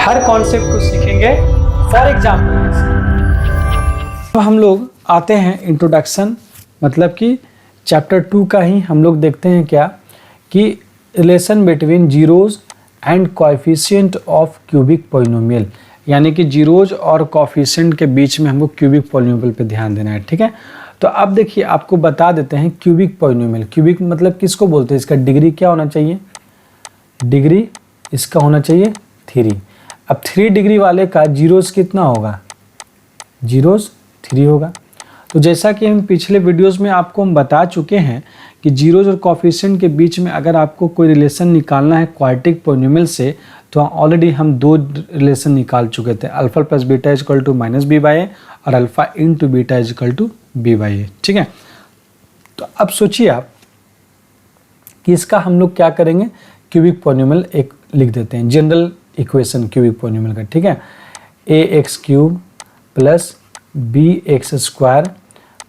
हर concept को सीखेंगे for example. तो हम लोग आते हैं इंट्रोडक्शन, मतलब कि चैप्टर 2 का ही हम लोग देखते हैं क्या कि relation between zeros and coefficient of cubic polynomial, यानी कि जीरोज और कोएफिशिएंट के बीच में हमको क्यूबिक पॉलिनोमियल पे ध्यान देना है। ठीक है, तो अब देखिए आपको बता देते हैं क्यूबिक पॉलिनोमियल। क्यूबिक मतलब किसको बोलते हैं, इसका डिग्री क्या होना चाहिए, डिग्री इसका होना चाहिए 3। अब 3 डिग्री वाले का जीरोज कितना होगा, जीरोज 3 होगा। तो जैसा कि हम पिछले वीडियोस में आपको हम बता चुके हैं कि जीरोज और कोएफिशिएंट के बीच में अगर आपको कोई रिलेशन निकालना है क्वाड्रेटिक पॉलिनोमियल से, तो ऑलरेडी हम 2 रिलेशन निकाल चुके थे, alpha plus beta is equal to minus b by a और alpha into beta is equal to b by a. ठीक है, तो अब सोचिए आप कि इसका हम लोग क्या करेंगे, क्यूबिक पॉलिनोमियल एक लिख देते हैं, जनरल इक्वेशन क्यूबिक पॉलिनोमियल का। ठीक है, a x cube plus b x square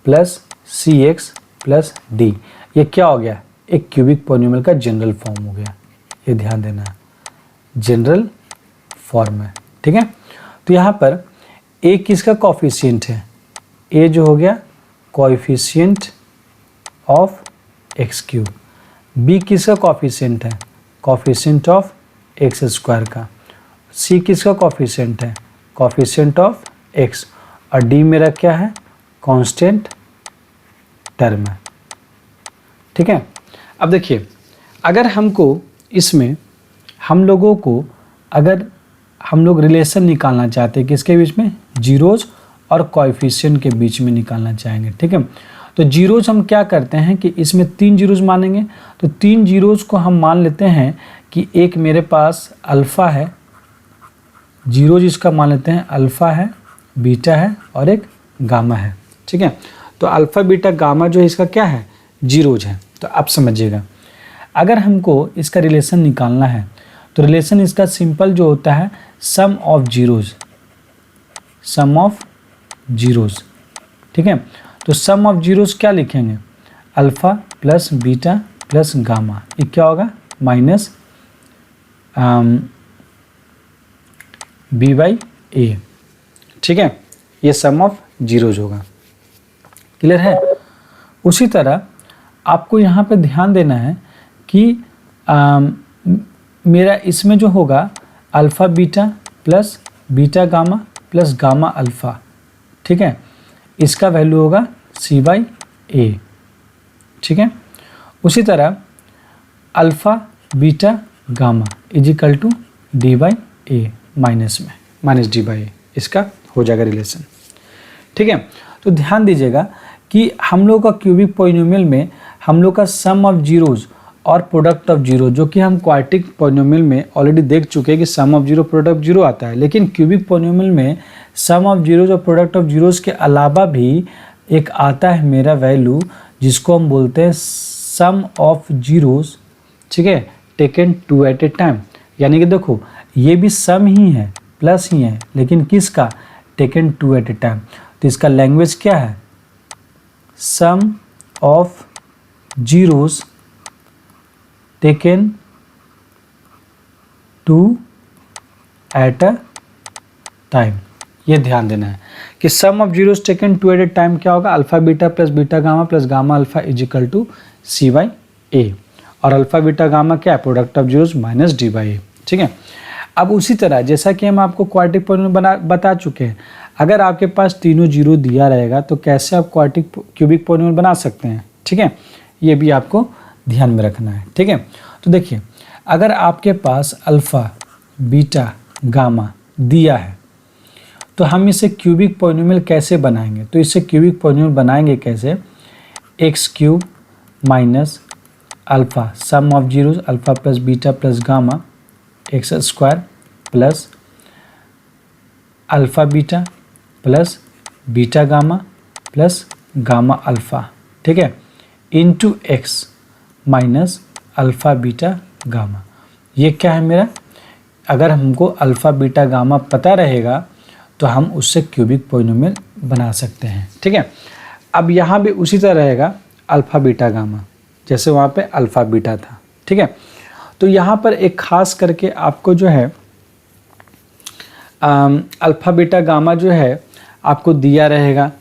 plus c x plus d, ये क्या हो गया, एक क्यूबिक पॉलिनोमियल का जनरल फॉर्म हो गया। ये ध्यान देना है, जनरल फॉर्म है। ठीक है, तो यहाँ पर ए किसका कोएफिशिएंट है, ए जो हो गया coefficient of x cube, B किसका कोएफिशिएंट है, कोएफिशिएंट ऑफ एक्स स्क्वायर का, सी किसका कोएफिशिएंट है, कोएफिशिएंट ऑफ एक्स, और डी मेरा क्या है, कांस्टेंट टर्म है। ठीक है, अब देखिए अगर हमको इसमें हम लोगों को अगर हम लोग रिलेशन निकालना चाहते हैं किसके बीच में, जीरोज और कोएफिशिएंट के बीच में निकालना चाहेंगे। ठीक है, तो जीरोज हम क्या करते हैं कि इसमें 3 जीरोज मानेंगे, तो 3 जीरोज को हम मान लेते हैं कि एक मेरे पास अल्फ़ा है, जीरोज इसका मान लेते हैं अल्फ़ा है, बीटा है और एक गामा है। ठीक है, तो अल्फ़ा बीटा गामा जो है इसका क्या है, जीरोज है। तो आप समझिएगा अगर हमको इसका रिलेशन निकालना है तो रिलेशन इसका सिंपल जो होता है sum of zeros, sum of zeros. ठीक है, तो सम ऑफ जीरोज क्या लिखेंगे, alpha plus beta plus gamma, ये क्या होगा, माइनस बी बाई ए। ठीक है, ये सम ऑफ जीरोज होगा। क्लियर है। उसी तरह आपको यहाँ पे ध्यान देना है कि मेरा इसमें जो होगा alpha beta plus beta gamma plus gamma alpha. ठीक है, इसका वैल्यू होगा सी बाई ए। ठीक है, उसी तरह alpha beta gamma is equal to D by A minus में माइनस डी बाई ए, इसका हो जाएगा रिलेशन। ठीक है, तो ध्यान दीजिएगा कि हम लोग का क्यूबिक पॉलिनोमियल में हम लोग का सम ऑफ जीरोज और प्रोडक्ट ऑफ जीरो, जो कि हम क्वाड्रेटिक पॉलिनोमियल में ऑलरेडी देख चुके हैं कि sum of zero product of zero आता है, लेकिन क्यूबिक पॉलिनोमियल में सम ऑफ जीरोज और प्रोडक्ट ऑफ जीरोज के अलावा भी एक आता है मेरा वैल्यू जिसको हम बोलते हैं सम ऑफ जीरोज। ठीक है, टेकन 2 एट ए टाइम, यानी कि देखो ये भी सम ही है प्लस ही है, लेकिन किसका, टेकन 2 एट ए टाइम। तो इसका लैंग्वेज क्या है, sum of zeros taken 2 at a time. ये ध्यान देना है कि sum of zeros taken 2 at a time क्या होगा, alpha beta plus beta gamma plus gamma alpha is equal to c by a, और अल्फ़ा बीटा गामा क्या है, product of zeros minus D by a. ठीक है, अब उसी तरह जैसा कि हम आपको क्वाड्रेटिक पॉलिनोमियल बता चुके हैं, अगर आपके पास तीनों जीरो दिया रहेगा तो कैसे आप क्वाड्रेटिक क्यूबिक पॉलिनोमियल बना सकते हैं। ठीक है, ये भी आपको ध्यान में रखना है। ठीक है, तो देखिए अगर आपके पास अल्फ़ा बीटा गामा दिया है तो हम इसे क्यूबिक पॉलिनोमियल कैसे बनाएंगे, तो इसे क्यूबिक पॉलिनोमियल बनाएंगे कैसे, x cube minus alpha sum of zeros alpha plus beta plus gamma x square plus alpha beta plus beta gamma plus gamma alpha. ठीक है, into x minus alpha beta gamma. ये क्या है मेरा, अगर हमको अल्फ़ा बीटा गामा पता रहेगा तो हम उससे क्यूबिक पॉलिनोमियल बना सकते हैं। ठीक है, अब यहाँ भी उसी तरह रहेगा अल्फ़ा बीटा गामा, जैसे वहाँ पे अल्फ़ा बीटा था। ठीक है, तो यहाँ पर एक खास करके आपको जो है अल्फ़ा बीटा गामा जो है आपको दिया रहेगा,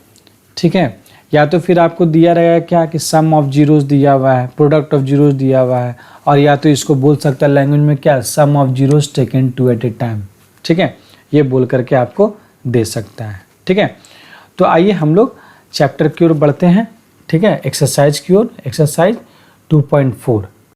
ठीक है। या तो फिर आपको दिया रहेगा क्या कि सम ऑफ जीरोस दिया हुआ है, प्रोडक्ट ऑफ जीरोस दिया हुआ है, और या तो इसको बोल सकता है लैंग्वेज में क्या, sum of zeros taken 2 at a time, ठीक है। ये बोल करके आपको दे सकता है, ठीक है। तो आइए हम लोग चैप्टर की ओर बढ़ते हैं, ठीक है, एक्सरसाइज की ओर। एक्सरसाइज 2.4